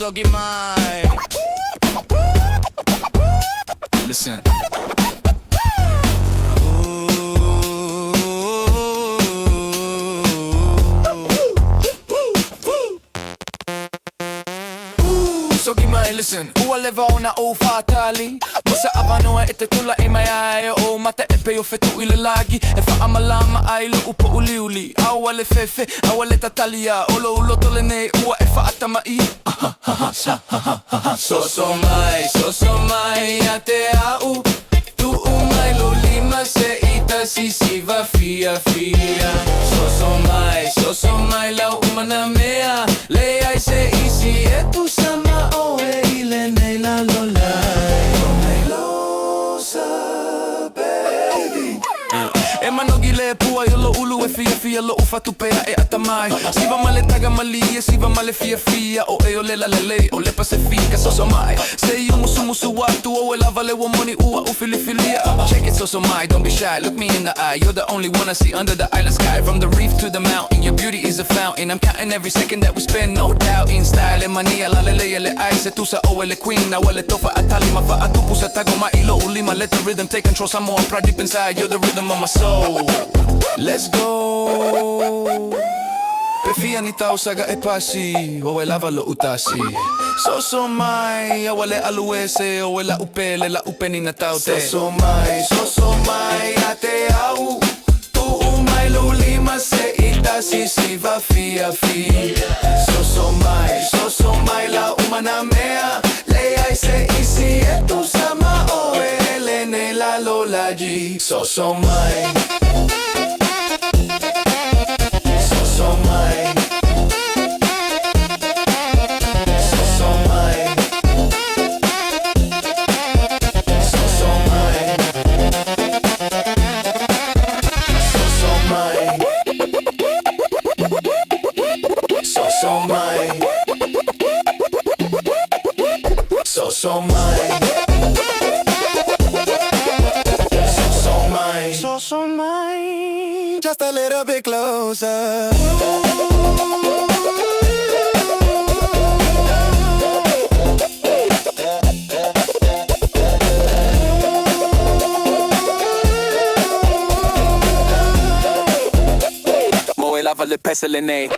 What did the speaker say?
Soso Mai. Listen. Soso Mai, listen. Ualeva ona o fatali. Masa avanoa e te tula e mai ai o mata e peo fetu ile lagi. E fa amalama ai lu upo uliuli. Awale fefe, awale tatalia. Olo uloto le nei ua e fa atamai. Soso Mai, a te au. Tu umai lo lima se ita si va fia. Soso Mai, la umana mea. Le ai se isi e tu sama o e ile nei la lola. E manogi le pua i lo ulu e fia lo ufatu pea e atamai. Siva male taga mali e siva male fia o e o le la lele o le pacifica. Soso Mai, say you musu watu o e lava le womoni ua u filia. Check it Soso Mai, don't be shy, look me in the eye. You're the only one I see under the island sky. From the reef to the mountain, your beauty is a fountain. I'm counting every second that we spend, no doubt. In style e mania la lele le ai se tusa o e le queen. Na wale tofa atali ma fa atupu sa tago ma ilo ulima. Let the rhythm take control some more. Pride deep inside, you're the rhythm of my soul. Let's go. Pefia ni tau saga e pasi o e lava lo utasi. Soso Mai, awale aluese o e la upele la upeni na tau te. Soso Mai, a te au. Tu umai lo lima se itasi si va fia. Soso Mai, la umana mea. Le ai se isi e tu sama o e le ne la lola ji. Soso Mai. Soso Mai, just a little bit closer. Mo e lava le pese le nei.